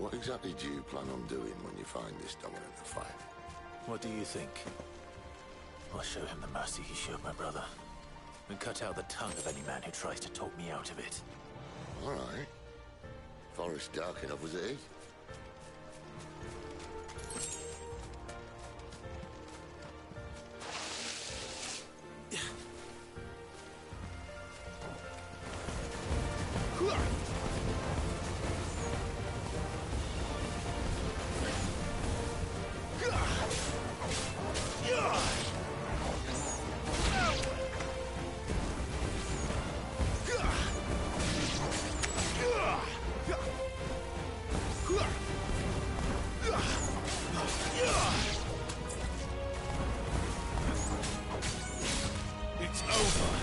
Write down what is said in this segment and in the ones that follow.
What exactly do you plan on doing when you find this dominant to fight? What do you think? I'll show him the mercy he showed my brother, and cut out the tongue of any man who tries to talk me out of it. All right. Forest dark enough as it is. It's over.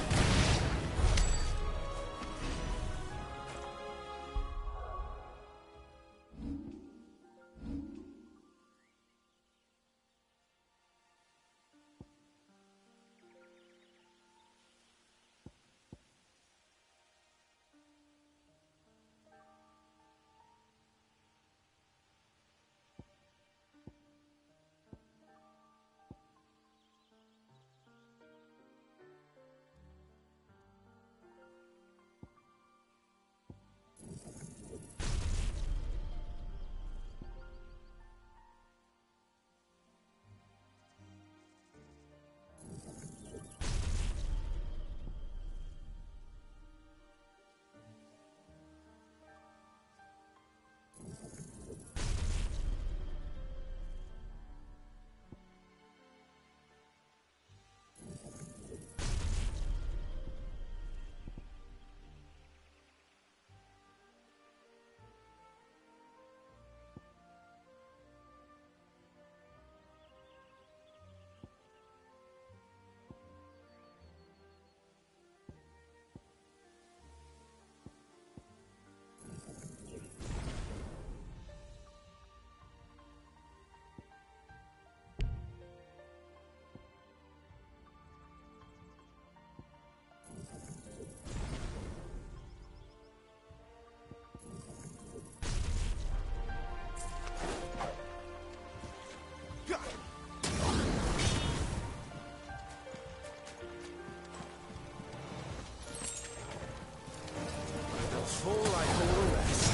Fall like all the rest.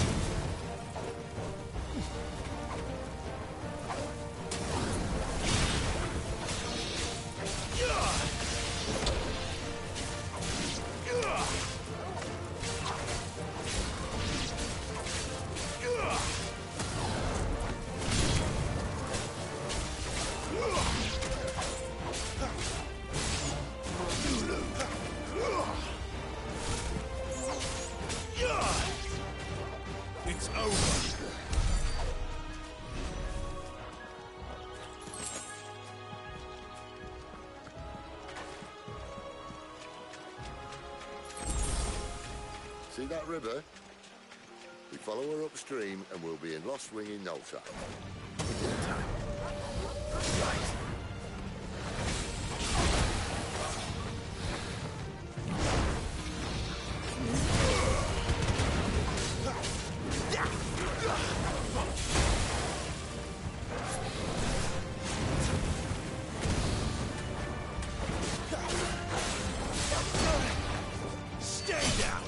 It's over. See that river? We follow her upstream and we'll be in Lost Wing in no time. Right. Stay down!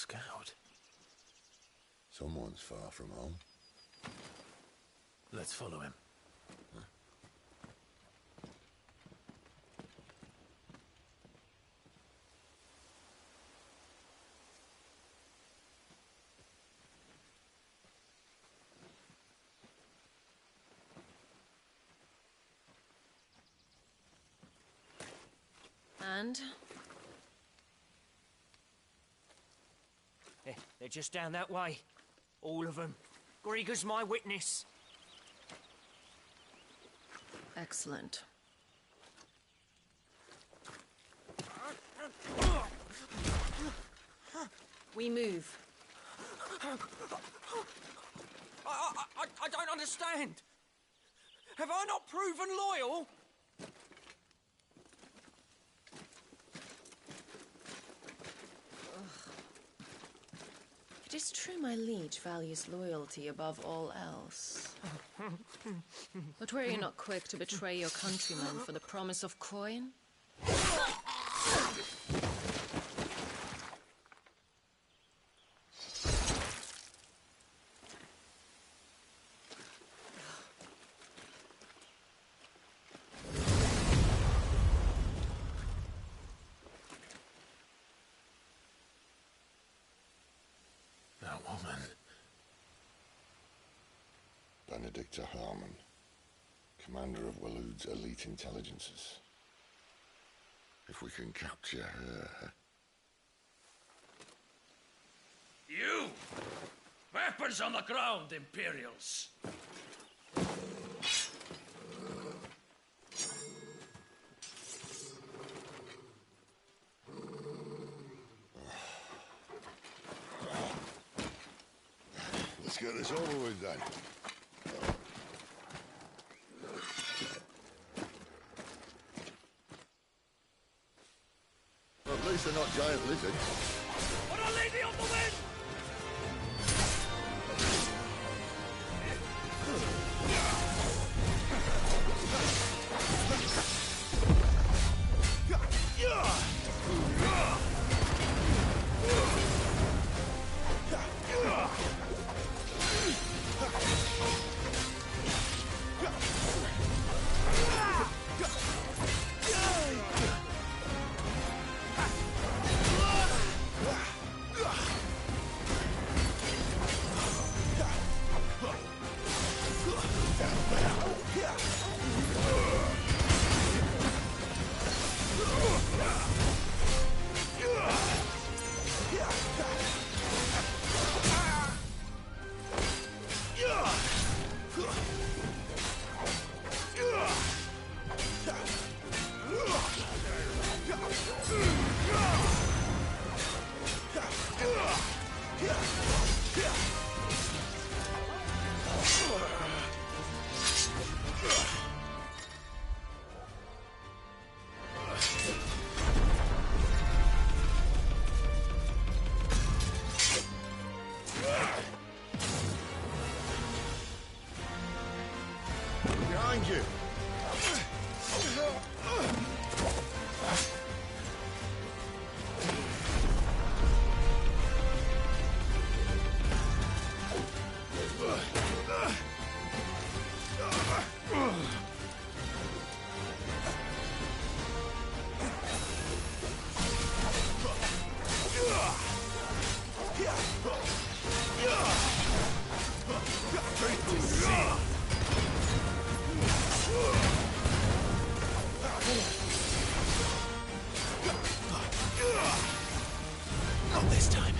scout. Someone's far from home. Let's follow him. And? They're just down that way. All of them. Grieger's my witness. Excellent. We move. I don't understand. Have I not proven loyal? It is true my liege values loyalty above all else. But were you not quick to betray your countrymen for the promise of coin? That woman. Benedicta Harmon, commander of Walood's elite intelligences. If we can capture her... You! Weapons on the ground, Imperials! Let's get this over with then. Well, at least they're not giant lizards. Put a lady on the wind! Behind you! Not this time.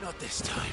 Not this time.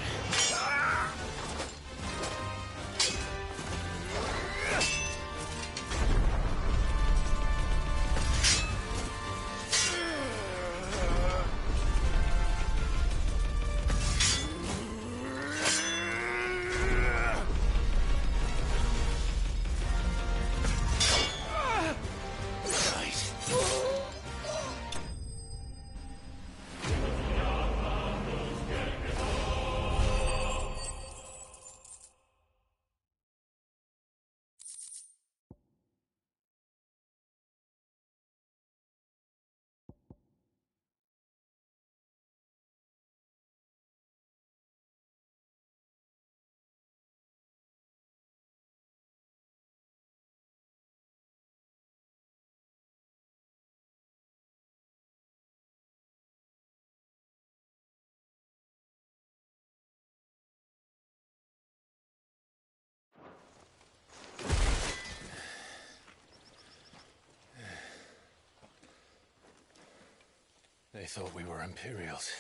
They thought we were Imperials.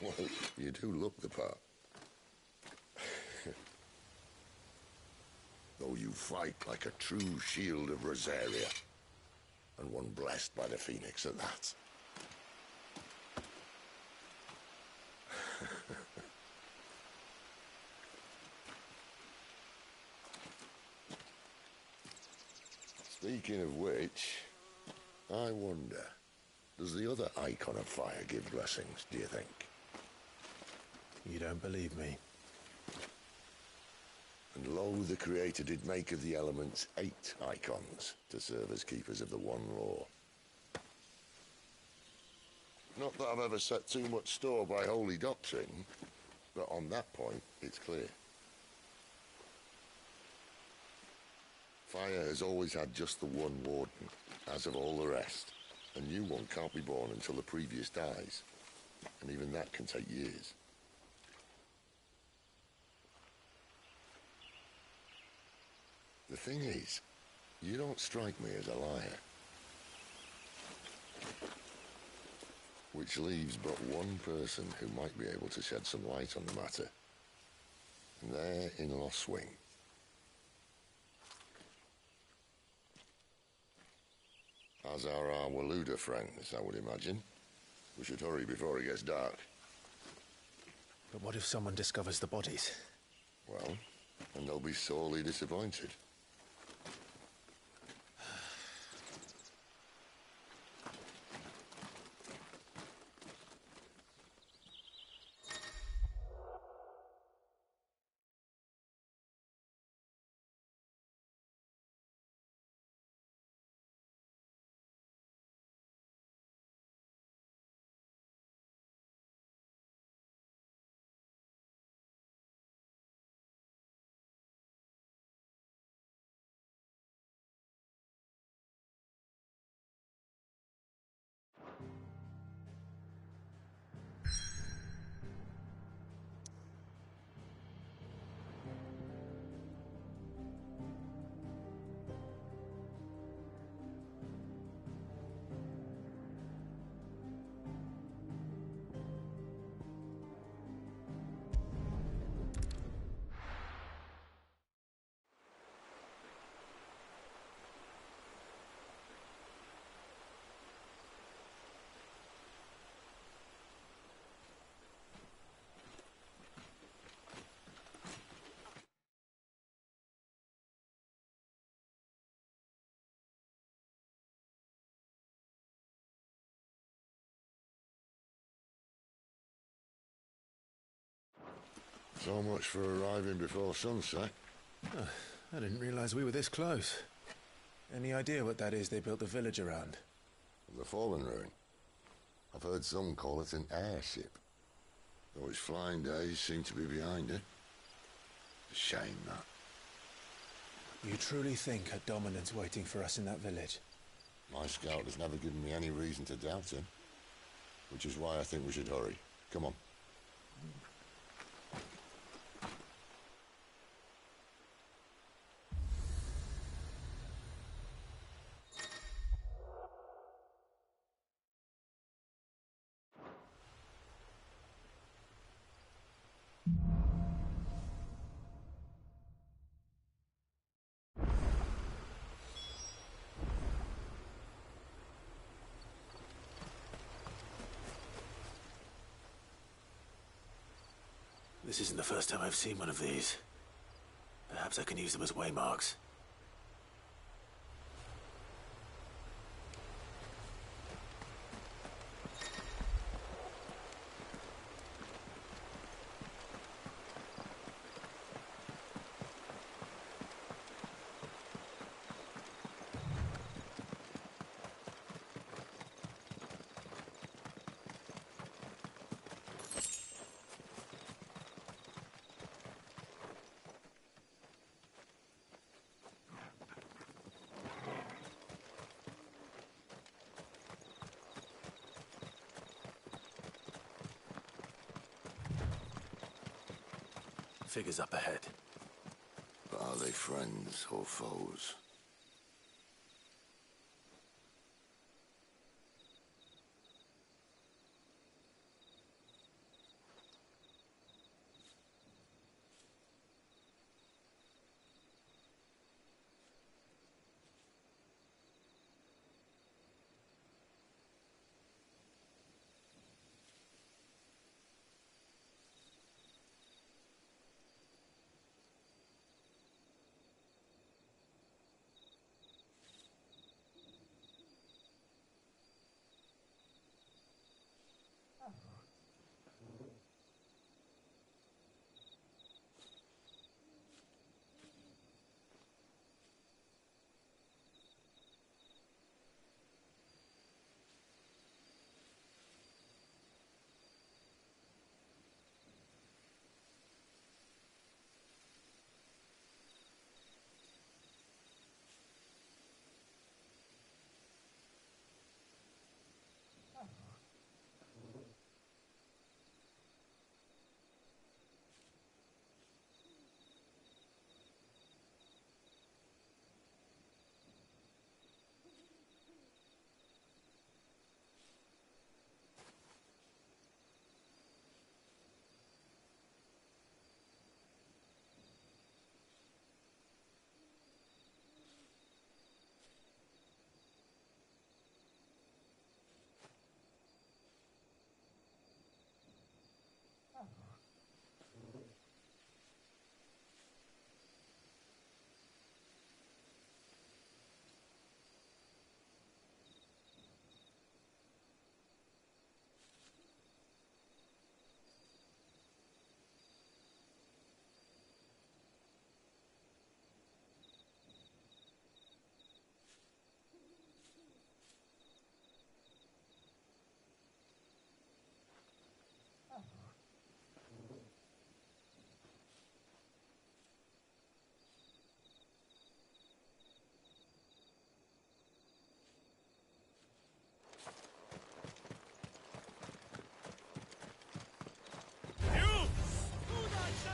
Well, you do look the part. Though you fight like a true shield of Rosaria. And one blessed by the Phoenix at that. Speaking of which, I wonder, does the other icon of fire give blessings, do you think? You don't believe me? And lo, the Creator did make of the elements 8 icons to serve as keepers of the one law. Not that I've ever set too much store by holy doctrine, but on that point, it's clear. Fire has always had just the one warden, as of all the rest. A new one can't be born until the previous dies, and even that can take years. The thing is, you don't strike me as a liar. Which leaves but one person who might be able to shed some light on the matter. And they're in Lost Wing. As are our Waluda friends, I would imagine. We should hurry before it gets dark. But what if someone discovers the bodies? Well, and they'll be sorely disappointed. So much for arriving before sunset. Oh, I didn't realize we were this close. Any idea what that is they built the village around? The Fallen Ruin. I've heard some call it an airship. Though its flying days seem to be behind it. A shame, that. You truly think a dominant's waiting for us in that village? My scout has never given me any reason to doubt him. Which is why I think we should hurry. Come on. This isn't the first time I've seen one of these. Perhaps I can use them as waymarks. Figures up ahead. But are they friends or foes?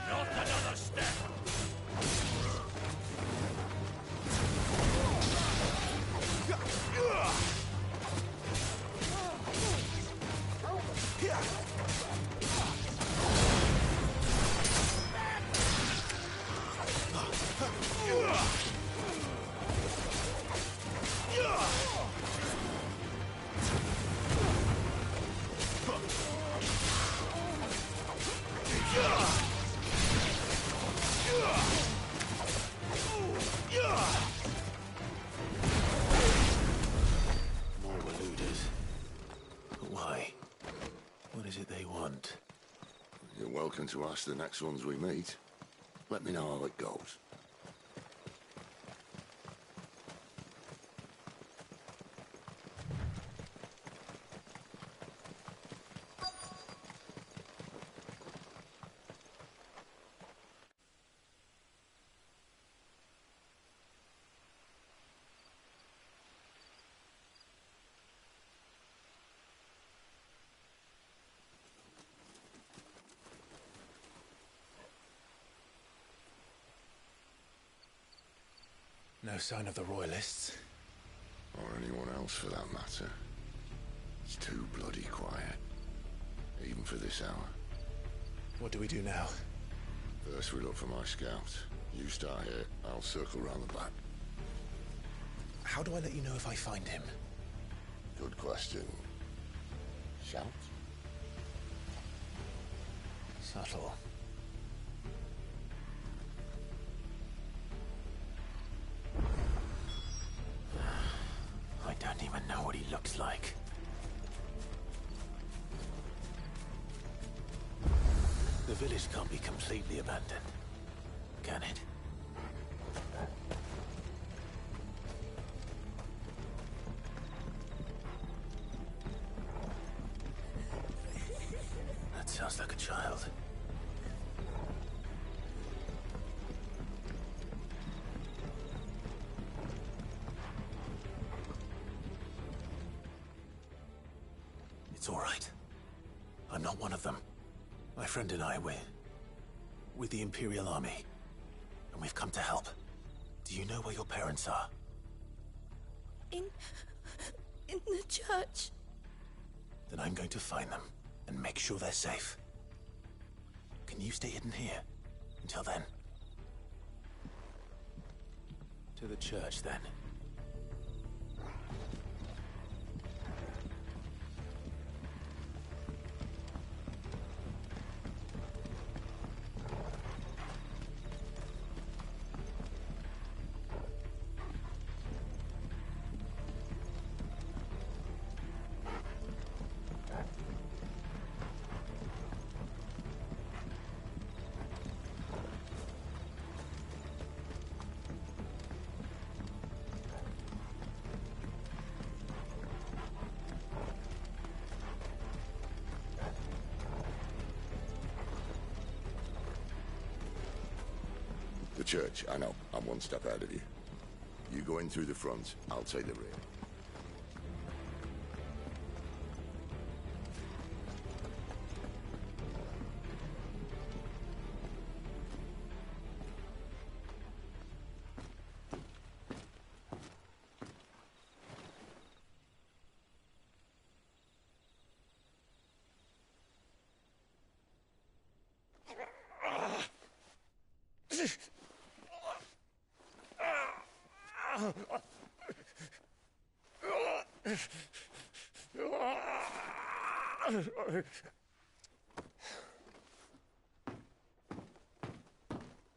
Not another step! More eluders. But why? What is it they want? You're welcome to ask the next ones we meet. Let me know how it goes. No sign of the Royalists. Or anyone else for that matter. It's too bloody quiet. Even for this hour. What do we do now? First we look for my scout. You start here, I'll circle round the back. How do I let you know if I find him? Good question. Shout? Subtle. like. The village can't be completely abandoned, can it? That sounds like a child. It's all right. I'm not one of them. My friend and I, we're with the Imperial Army, and we've come to help. Do you know where your parents are? In the church. Then I'm going to find them and make sure they're safe. Can you stay hidden here until then? To the church, then. The church, I know. I'm one step ahead of you. You go in through the front, I'll take the rear.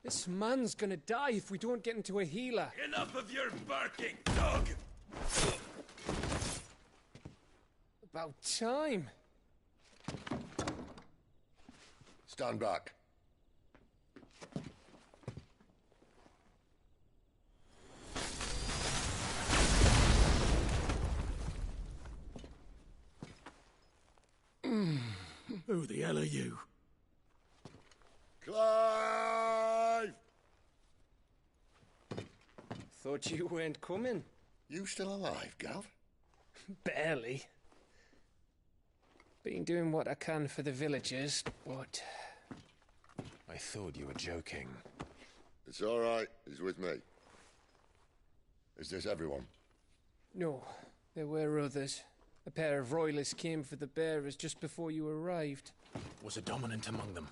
This man's gonna die if we don't get into a healer. Enough of your barking, dog! About time. Stand back. Who the hell are you? Clive! Thought you weren't coming. You still alive, Gav? Barely. Been doing what I can for the villagers, but I thought you were joking. It's all right. He's with me. Is this everyone? No, there were others. A pair of royalists came for the bearers just before you arrived. Was a dominant among them?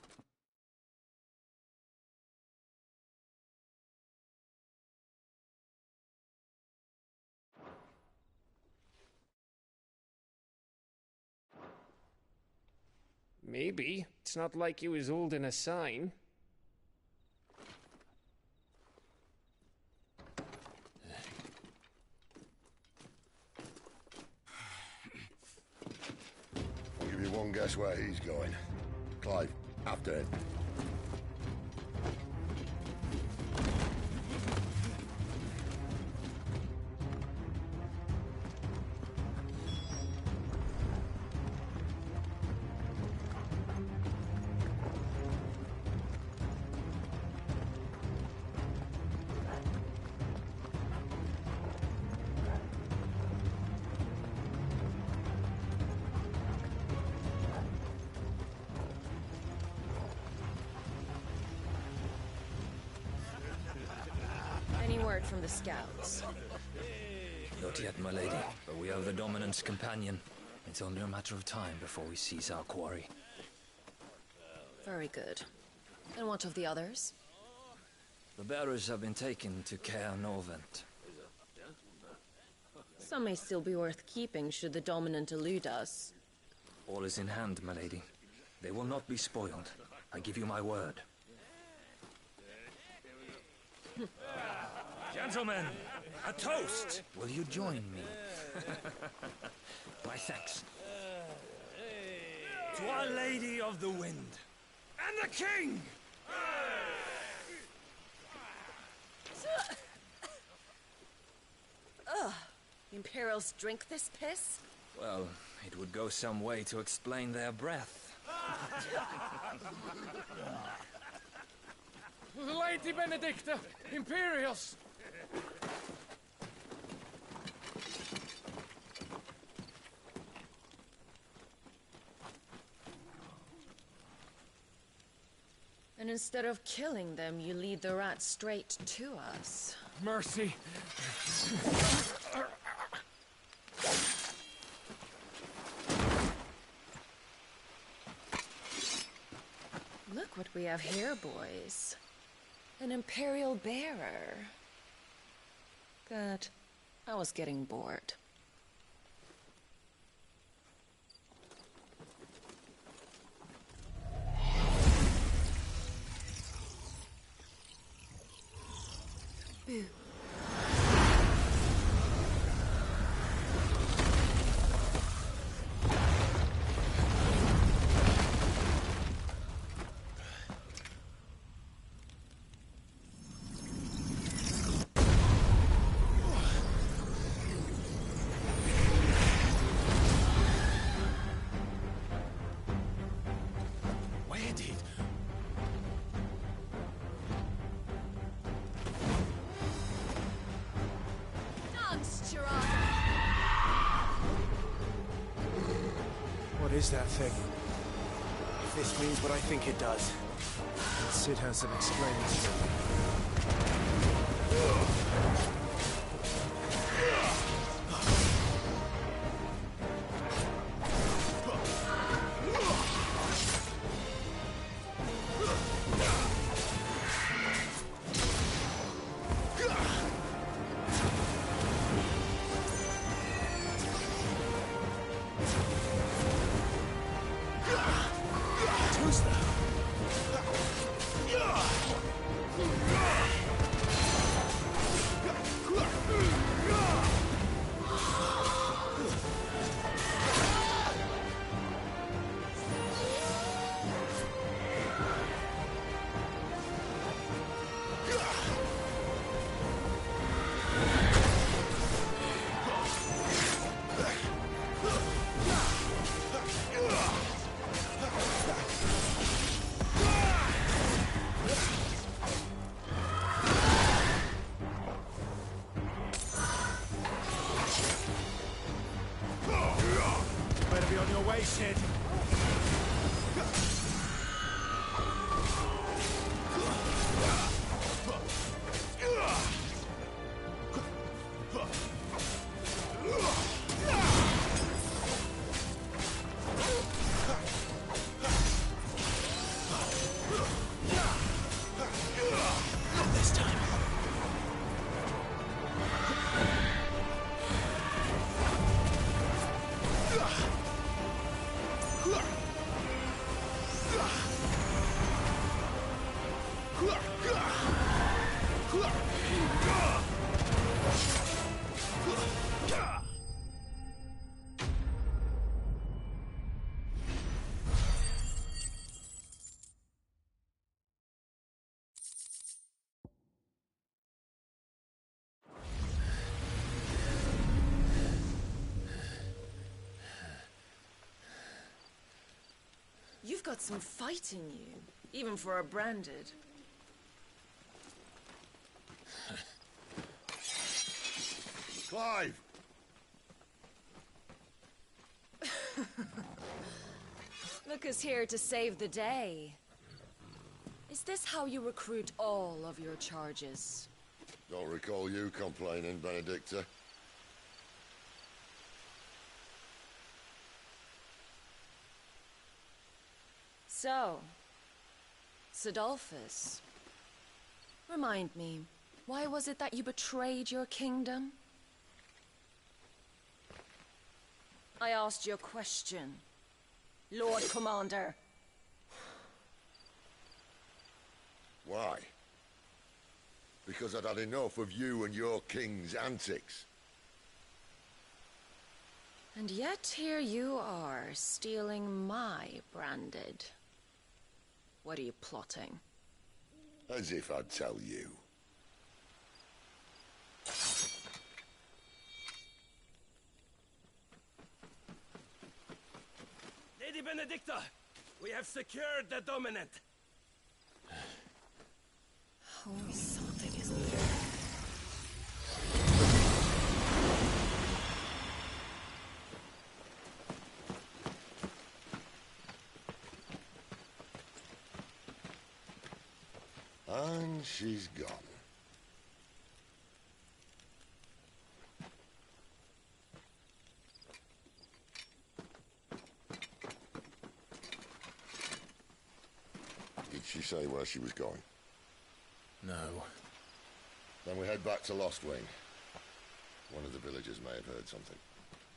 Maybe. It's not like he was holding a sign. I'll give you one guess where he's going. Clive, after him. Any word from the scouts? Not yet, my lady, but we have the dominant's companion. It's only a matter of time before we seize our quarry. Very good. And what of the others? The bearers have been taken to Caer Norvent. Some may still be worth keeping should the dominant elude us. All is in hand, my lady. They will not be spoiled. I give you my word. Gentlemen, a toast! Will you join me? My thanks. To Our Lady of the Wind. And the King! Imperials drink this piss? Well, it would go some way to explain their breath. Lady Benedicta! Imperials! And instead of killing them, you lead the rats straight to us. Mercy! Look what we have here, boys. An Imperial bearer. Good. I was getting bored. Boo. Where did... What is that thing? If this means what I think it does, Sid has some explaining to do. Better be on your way, Sid. This time. You've got some fight in you, even for a branded. Clive! Look who's here to save the day. Is this how you recruit all of your charges? Don't recall you complaining, Benedicta. So, Sidolphus, remind me, why was it that you betrayed your kingdom? I asked you a question, Lord Commander. Why? Because I'd had enough of you and your king's antics. And yet here you are, stealing my branded. What are you plotting? As if I'd tell you. Lady Benedicta, we have secured the dominant. Always something, isn't there? And she's gone. Did she say where she was going? No. Then we head back to Lost Wing. One of the villagers may have heard something.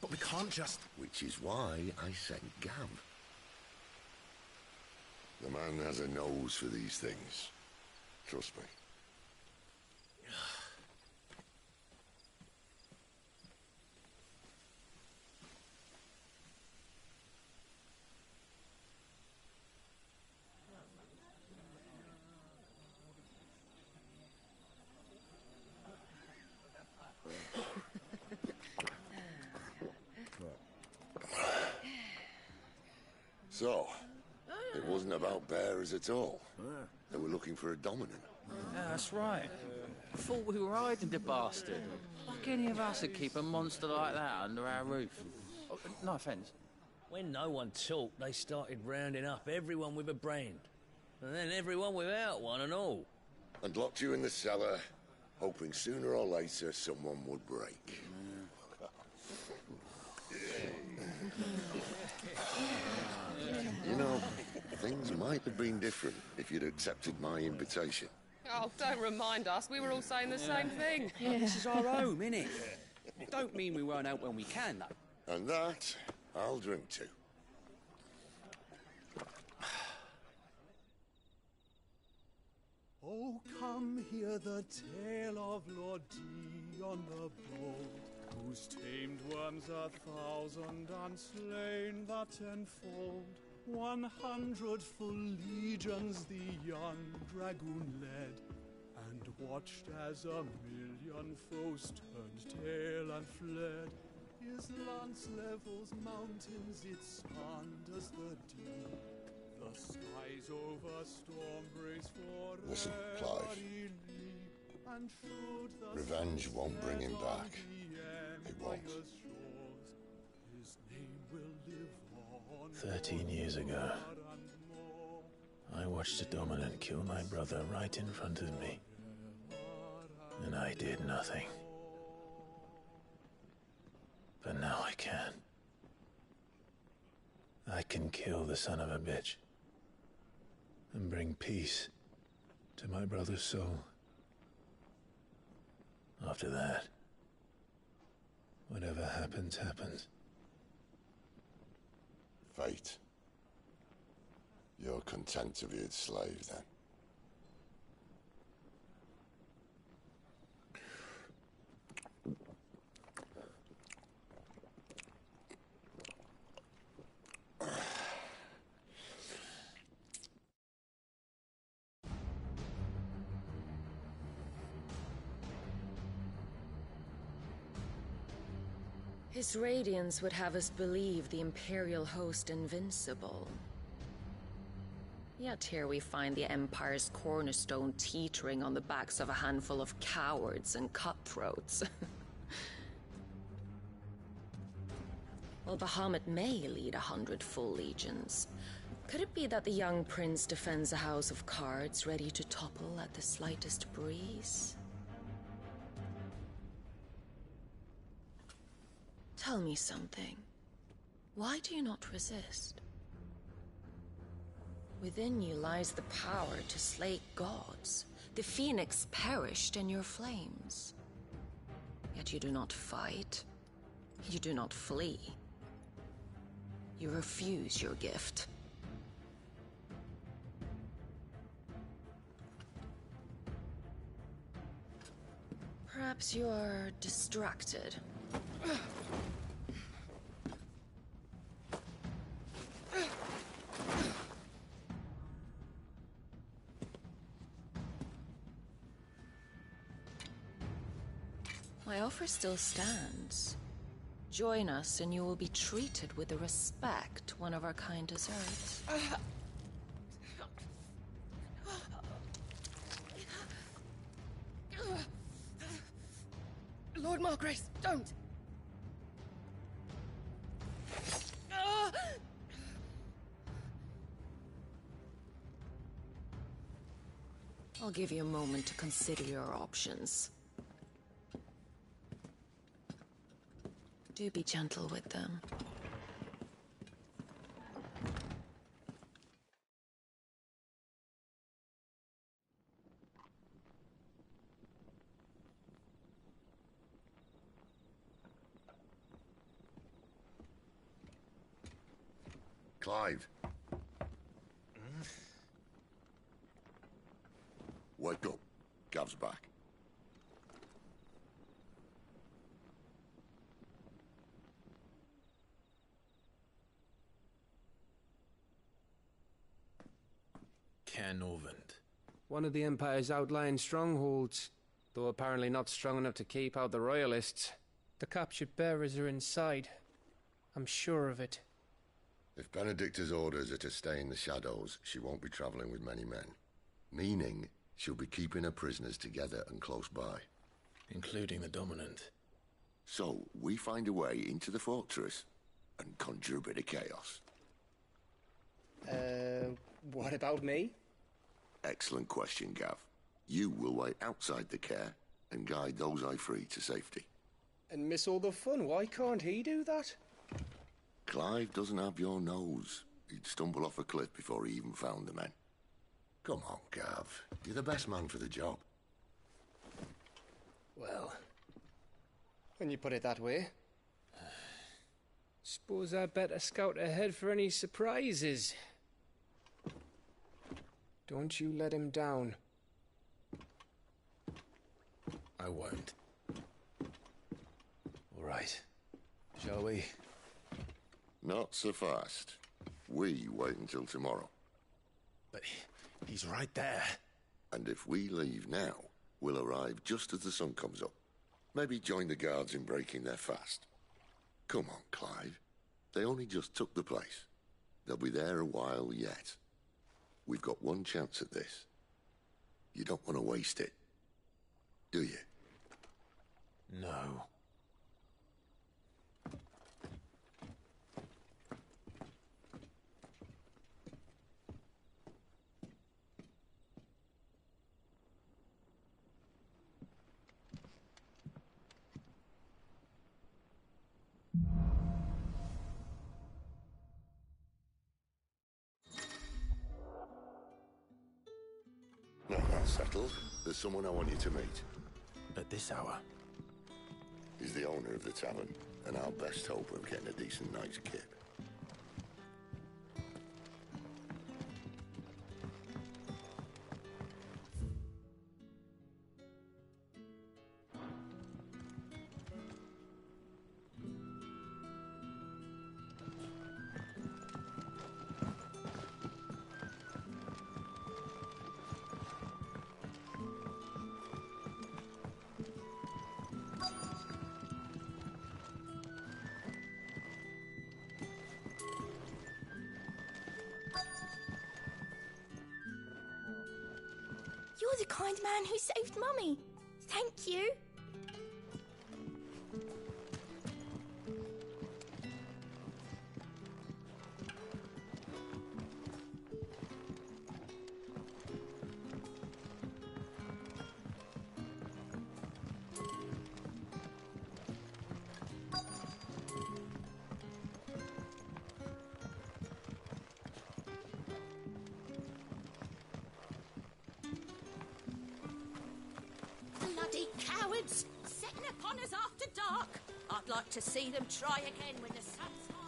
But we can't just... Which is why I sent Gav. The man has a nose for these things. Trust me. So, it wasn't about bearers at all. They were looking for a dominant. Yeah, that's right. I thought we were hiding the bastard. Like any of us would keep a monster like that under our roof. Oh, no offence. When no one talked, they started rounding up everyone with a brand. And then everyone without one and all. And locked you in the cellar, hoping sooner or later someone would break. You know, things might have been different if you'd accepted my invitation. Oh, don't remind us. We were all saying the same thing. This is our home, innit? Don't mean we won't help when we can, though. And that, I'll drink to. Oh, come hear the tale of Lord Dion the Bold, whose tamed worms 1,000 and slain the 10-fold. 100 full legions the young dragoon led, and watched as 1,000,000 foes turned tail and fled. His lance levels mountains, it splendors the deep. The skies over storm brace for Listen, Clive. Revenge won't bring him back. It won't. 13 years ago, I watched a dominant kill my brother right in front of me. And I did nothing. But now I can. I can kill the son of a bitch. And bring peace to my brother's soul. After that, whatever happens, happens. Fate. You're content to be its slave, then? His radiance would have us believe the Imperial host invincible. Yet here we find the Empire's cornerstone teetering on the backs of a handful of cowards and cutthroats. Well, Bahamut may lead 100 full legions. Could it be that the young prince defends a house of cards ready to topple at the slightest breeze? Tell me something. Why do you not resist? Within you lies the power to slay gods. The phoenix perished in your flames. Yet you do not fight. You do not flee. You refuse your gift. Perhaps you are distracted. My offer still stands. Join us and you will be treated with the respect one of our kind deserves. Lord Margrace, don't! I'll give you a moment to consider your options. Do be gentle with them. Clive. Wake up. Gav's back. Canovant. One of the Empire's outlying strongholds, though apparently not strong enough to keep out the Royalists. The captured bearers are inside. I'm sure of it. If Benedicta's orders are to stay in the shadows, she won't be traveling with many men. Meaning, she'll be keeping her prisoners together and close by. Including the Dominant. So, we find a way into the fortress and conjure a bit of chaos. What about me? Excellent question, Gav. You will wait outside the care and guide those I free to safety. And miss all the fun. Why can't he do that? Clive doesn't have your nose. He'd stumble off a cliff before he even found the men. Come on, Gav. You're the best man for the job. Well, when you put it that way. Suppose I better scout ahead for any surprises. Don't you let him down. I won't. All right. Shall we? Not so fast. We wait until tomorrow. But he's right there. And if we leave now, we'll arrive just as the sun comes up. Maybe join the guards in breaking their fast. Come on, Clive. They only just took the place. They'll be there a while yet. We've got one chance at this. You don't want to waste it, do you? No. Now that's settled. There's someone I want you to meet. At this hour? He's the owner of the tavern, and our best hope of getting a decent night's kip. You're the kind man who saved Mummy. Thank you. Bloody cowards! Setting upon us after dark. I'd like to see them try again when the sun's high.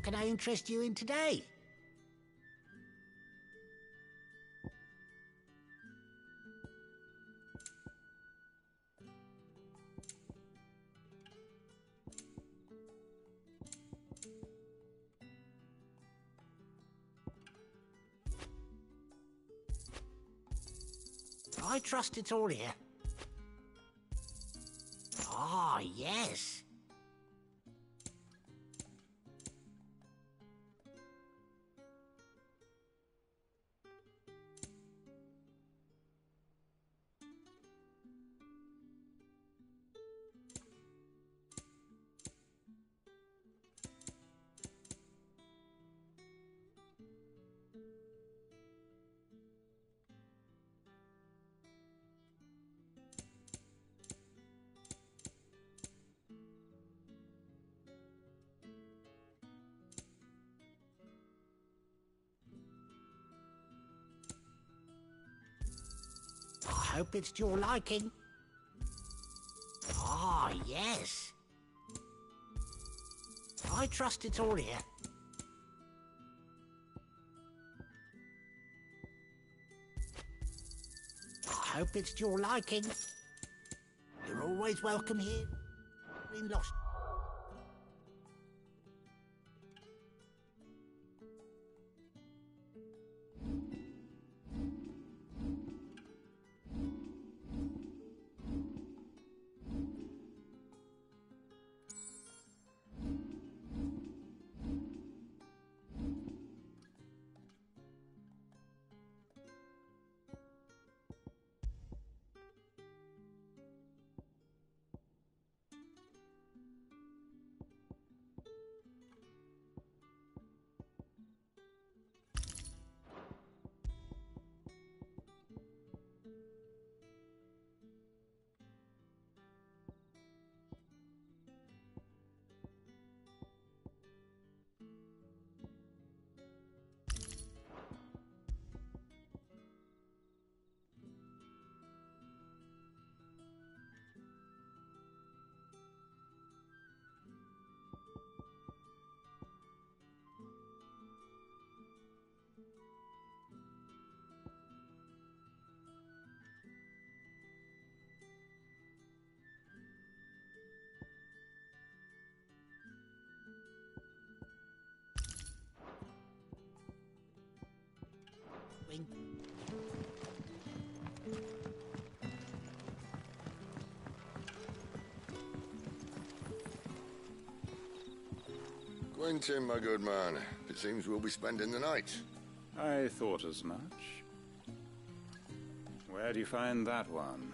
can I interest you in today? I trust it's all here. Ah, yes. I hope it's to your liking. Ah, yes. I trust it's all here. I hope it's to your liking. You're always welcome here in Lost. Quentin, my good man. It seems we'll be spending the night. I thought as much. Where do you find that one?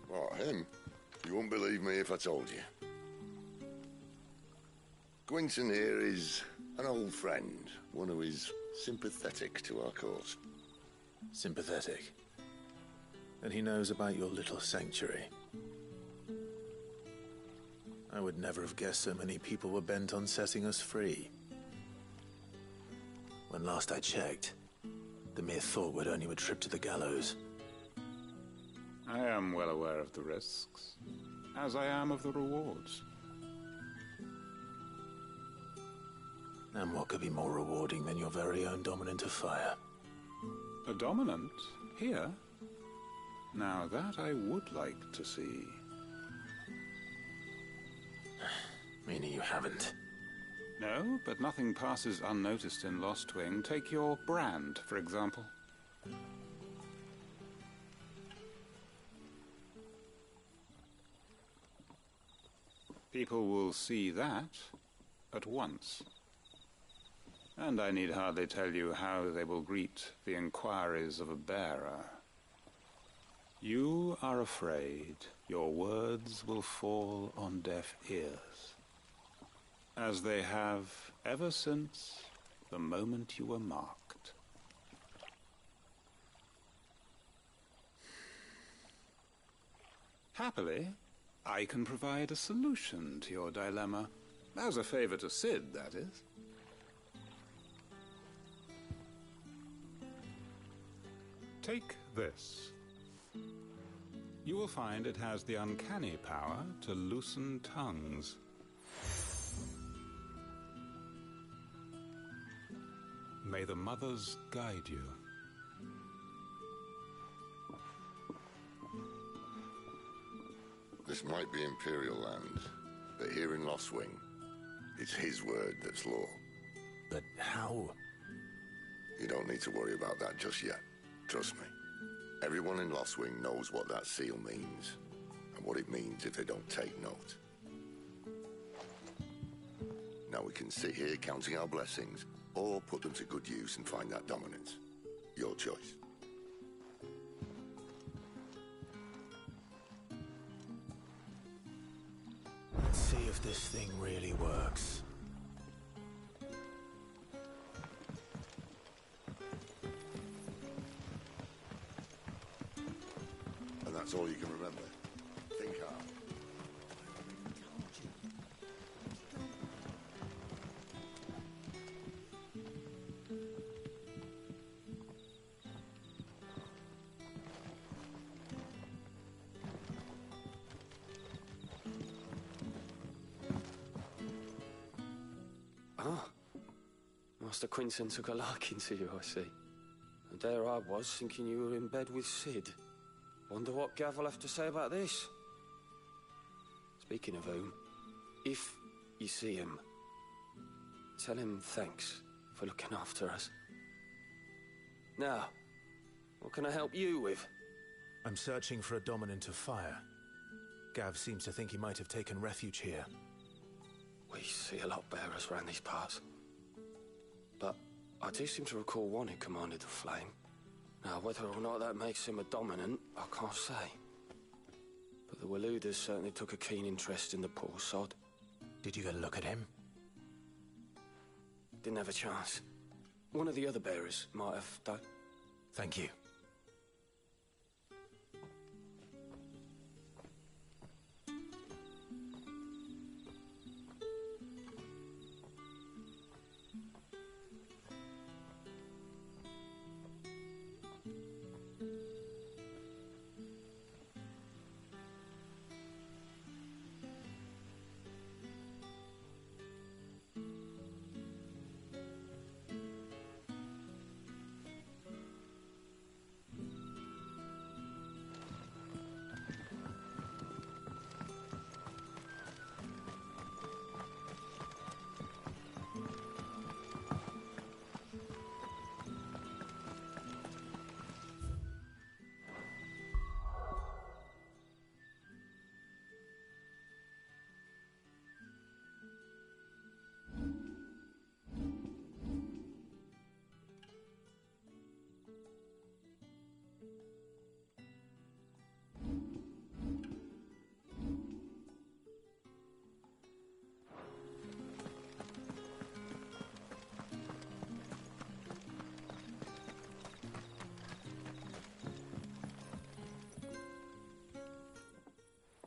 What, him? You wouldn't believe me if I told you. Quentin here is an old friend, one who is sympathetic to our cause. Sympathetic? And he knows about your little sanctuary. I would never have guessed so many people were bent on setting us free. When last I checked, the mere thought would earn you a trip to the gallows. I am well aware of the risks, as I am of the rewards. And what could be more rewarding than your very own dominant of fire? A dominant? Here? Now that I would like to see. Meaning you haven't? No, but nothing passes unnoticed in Lostwing. Take your brand, for example. People will see that at once. And I need hardly tell you how they will greet the inquiries of a bearer. You are afraid your words will fall on deaf ears, as they have ever since the moment you were marked. Happily, I can provide a solution to your dilemma. As a favor to Sid, that is. Take this. You will find it has the uncanny power to loosen tongues. May the mothers guide you. This might be Imperial land, but here in Lostwing, it's his word that's law. But how? You don't need to worry about that just yet. Trust me. Everyone in Lostwing knows what that seal means, and what it means if they don't take note. Now we can sit here counting our blessings, or put them to good use and find that dominance. Your choice. Let's see if this thing really works. And that's all you can remember. Think hard. Ah, Master Quinton took a liking to you, I see. And there I was, thinking you were in bed with Sid. Wonder what Gav will have to say about this. Speaking of whom, if you see him, tell him thanks for looking after us. Now, what can I help you with? I'm searching for a dominant of fire. Gav seems to think he might have taken refuge here. We see a lot bearers around these parts. But I do seem to recall one who commanded the flame. Now, whether or not that makes him a dominant, I can't say. But the Waluders certainly took a keen interest in the poor sod. Did you get a look at him? Didn't have a chance. One of the other bearers might have done. Thank you.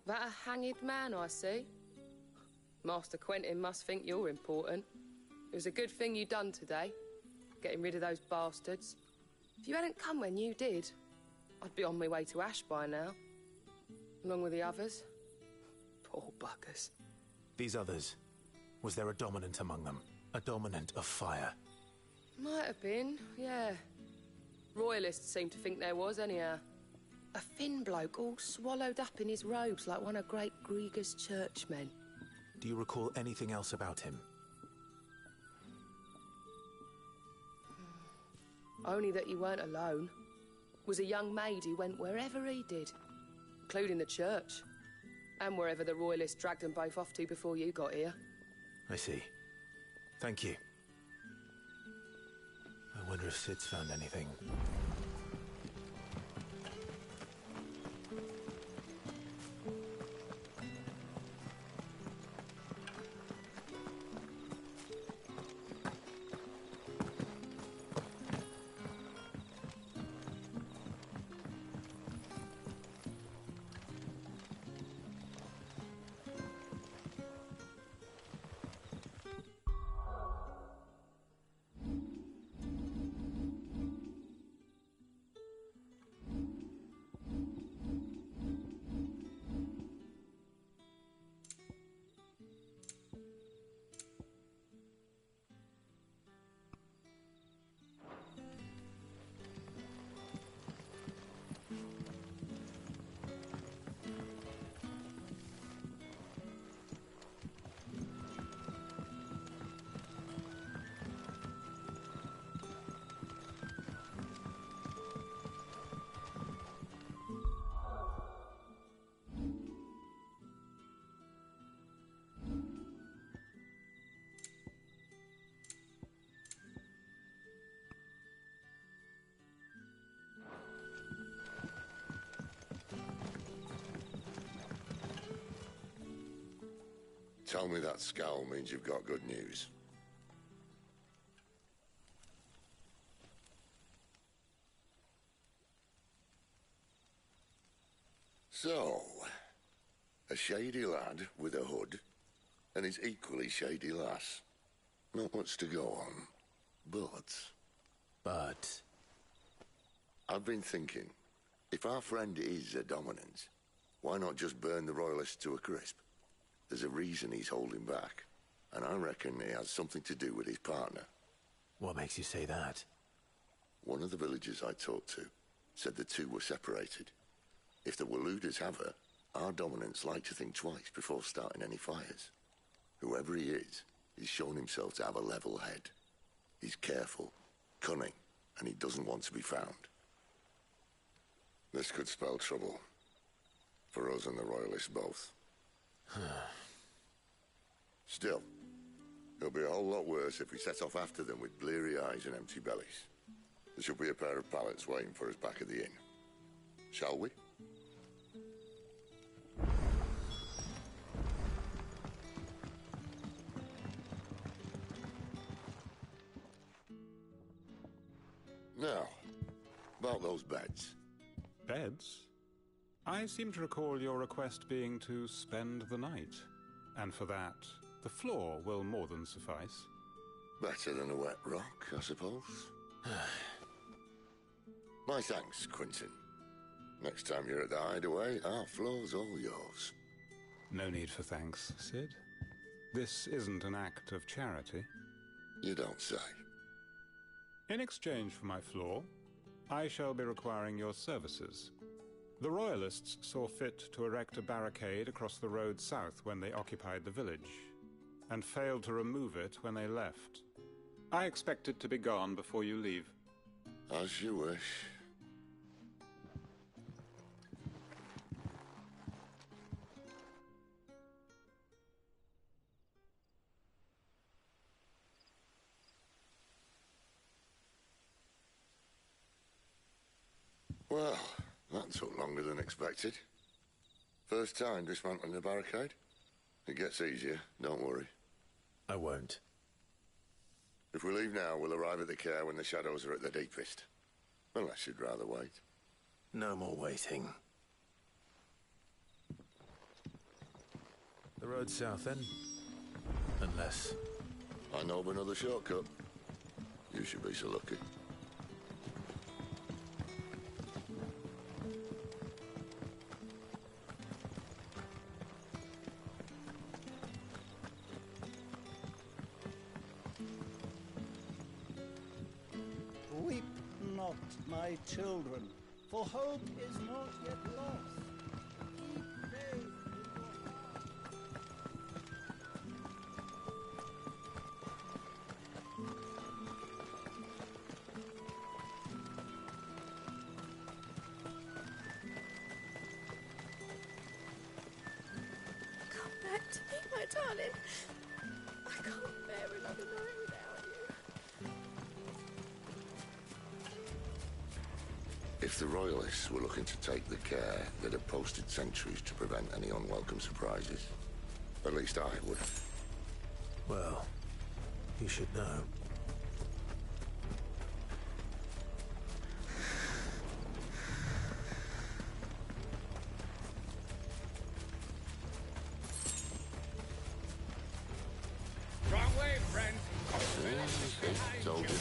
That a hanged man, I see. Master Quentin must think you're important. It was a good thing you done today, getting rid of those bastards. If you hadn't come when you did, I'd be on my way to Ash by now, along with the others. Poor buggers. These others, was there a dominant among them? A dominant of fire? Might have been, yeah. Royalists seem to think there was, anyhow. A thin bloke all swallowed up in his robes like one of Great Grieger's churchmen. Do you recall anything else about him? Only that he weren't alone. Was a young maid who went wherever he did, including the church, and wherever the Royalists dragged them both off to before you got here. I see. Thank you. I wonder if Sid's found anything. Tell me that scowl means you've got good news. So, a shady lad with a hood, and his equally shady lass. Not much to go on, but... I've been thinking, if our friend is a dominant, why not just burn the royalists to a crisp? There's a reason he's holding back, and I reckon he has something to do with his partner. What makes you say that? One of the villagers I talked to said the two were separated. If the Waluders have her, our dominants like to think twice before starting any fires. Whoever he is, he's shown himself to have a level head. He's careful, cunning, and he doesn't want to be found. This could spell trouble. For us and the Royalists both. Still, it'll be a whole lot worse if we set off after them with bleary eyes and empty bellies. There should be a pair of pallets waiting for us back at the inn. Shall we? Now, about those beds. Beds? I seem to recall your request being to spend the night. And for that, the floor will more than suffice. Better than a wet rock, I suppose. My thanks, Quinton. Next time you're at the hideaway, our floor's all yours. No need for thanks, Sid. This isn't an act of charity. You don't say. In exchange for my floor, I shall be requiring your services. The Royalists saw fit to erect a barricade across the road south when they occupied the village, and failed to remove it when they left. I expect it to be gone before you leave. As you wish. Well, that took longer than expected. First time dismantling the barricade? It gets easier, don't worry. I won't. If we leave now, we'll arrive at the care when the shadows are at their deepest. Unless you'd rather wait. No more waiting. The road south, then? Unless... I know of another shortcut. You should be so lucky. Weep not, my children, for hope is not yet lost. Keep faith in your heart. Come back to me, my darling. I can't bear another night without you. If the Royalists were looking to take the care, they'd have posted sentries to prevent any unwelcome surprises. At least I would. Well, you should know. Wrong way, friend. Told you.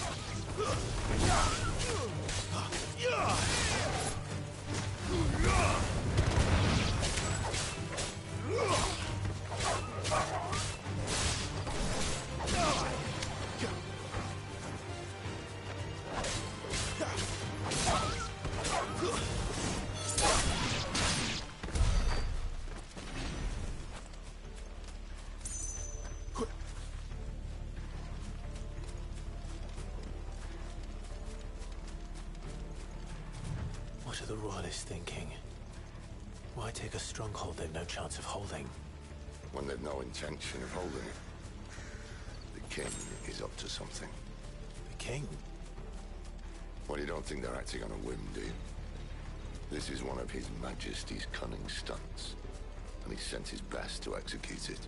What are the Royalists thinking? Why take a stronghold they've no chance of holding? When they've no intention of holding it. The king is up to something. The king? Well, you don't think they're acting on a whim, do you? This is one of His Majesty's cunning stunts, and he's sent his best to execute it.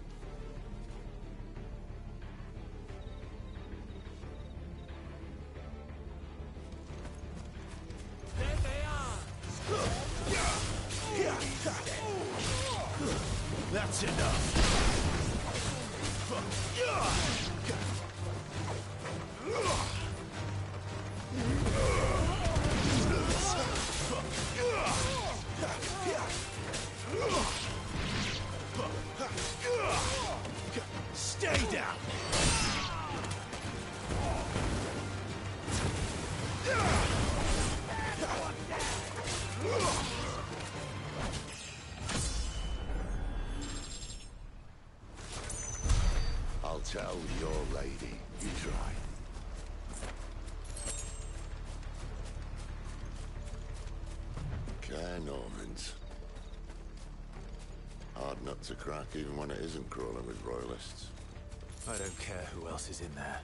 That's enough. Stay down. I'll tell your lady. You try. Care Normans. Hard nut to crack even when it isn't crawling with royalists. I don't care who else is in there.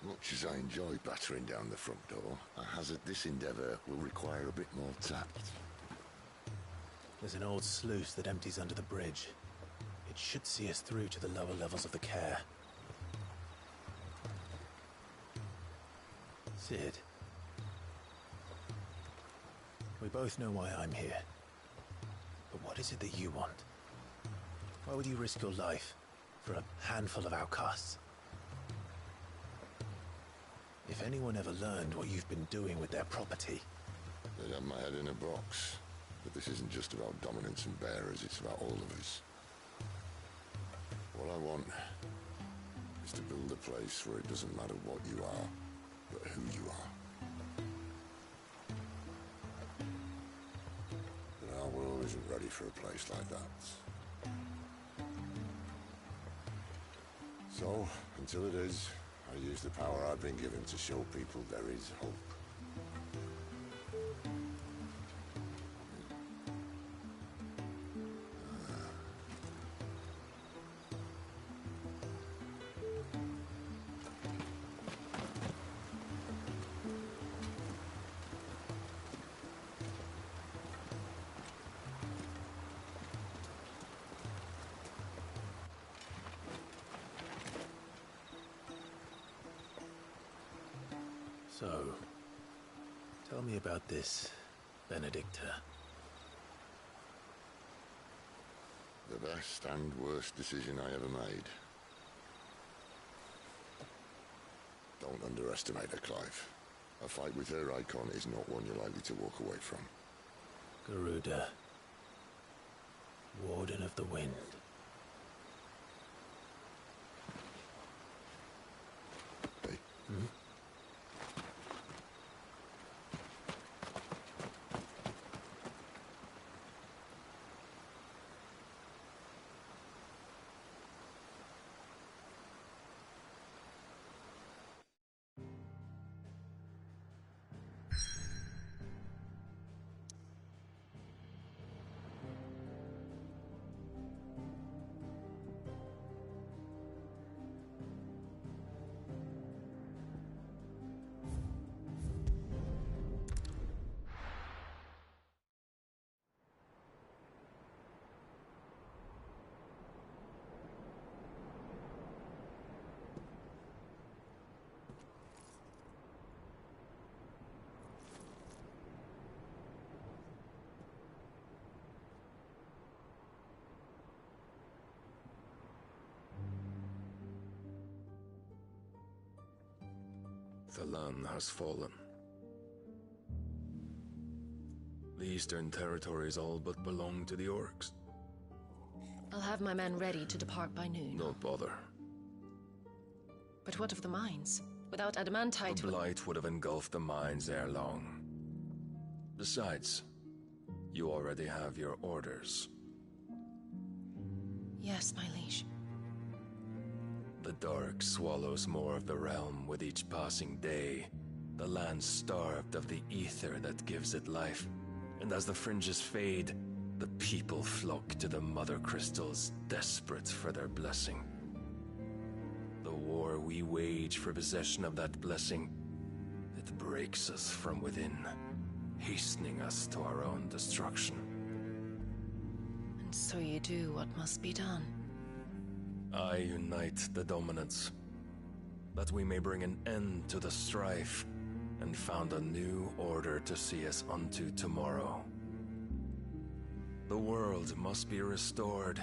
Much as I enjoy battering down the front door, I hazard this endeavour will require a bit more tact. There's an old sluice that empties under the bridge. It should see us through to the lower levels of the care. Sid. We both know why I'm here. But what is it that you want? Why would you risk your life for a handful of outcasts? If anyone ever learned what you've been doing with their property... They'd have my head in a box. But this isn't just about dominance and bearers, it's about all of us. What I want is to build a place where it doesn't matter what you are, but who you are. But our world isn't ready for a place like that. So, until it is, I use the power I've been given to show people there is hope. So, tell me about this, Benedicta. The best and worst decision I ever made. Don't underestimate her, Clive. A fight with her icon is not one you're likely to walk away from. Garuda. Warden of the Wind. Hey? Hmm? The land has fallen. The Eastern territories all but belong to the orcs. I'll have my men ready to depart by noon. Don't bother. But what of the mines? Without adamantite... The blight would have engulfed the mines ere long. Besides, you already have your orders. Yes, my liege. The dark swallows more of the realm with each passing day. The land starved of the ether that gives it life. And as the fringes fade, the people flock to the mother crystals, desperate for their blessing. The war we wage for possession of that blessing, it breaks us from within, hastening us to our own destruction. And so you do what must be done. I unite the dominants, that we may bring an end to the strife, and found a new order to see us unto tomorrow. The world must be restored,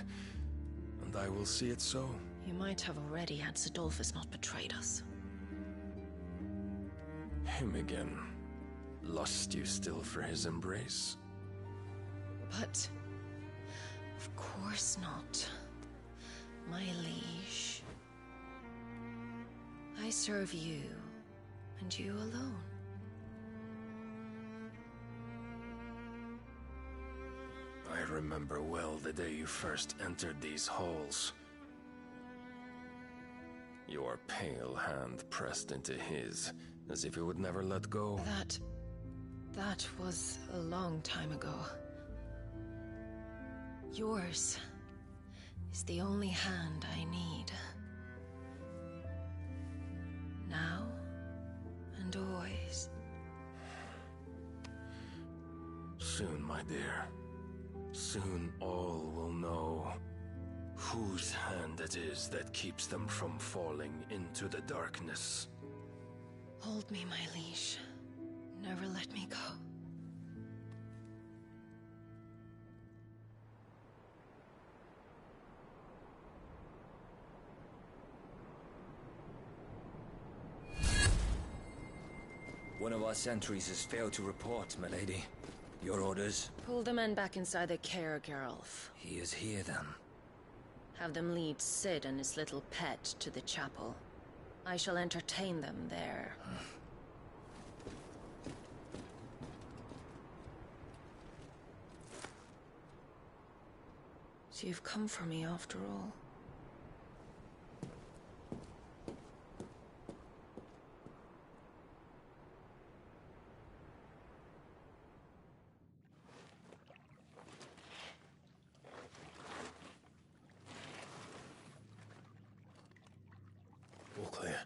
and I will see it so. You might have already had Zidolphus not betrayed us. Him again. Lust you still for his embrace? But... of course not. My liege. I serve you, and you alone. I remember well the day you first entered these halls. Your pale hand pressed into his, as if it would never let go. That was a long time ago. Yours is the only hand I need. Now and always. Soon, my dear. Soon all will know whose hand it is that keeps them from falling into the darkness. Hold me, my liege. Never let me go. One of our sentries has failed to report, milady. Your orders? Pull the men back inside their care, Geralf. He is here, then. Have them lead Sid and his little pet to the chapel. I shall entertain them there. So you've come for me after all. All clear.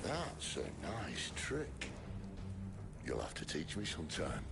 That's a nice trick. You'll have to teach me sometime.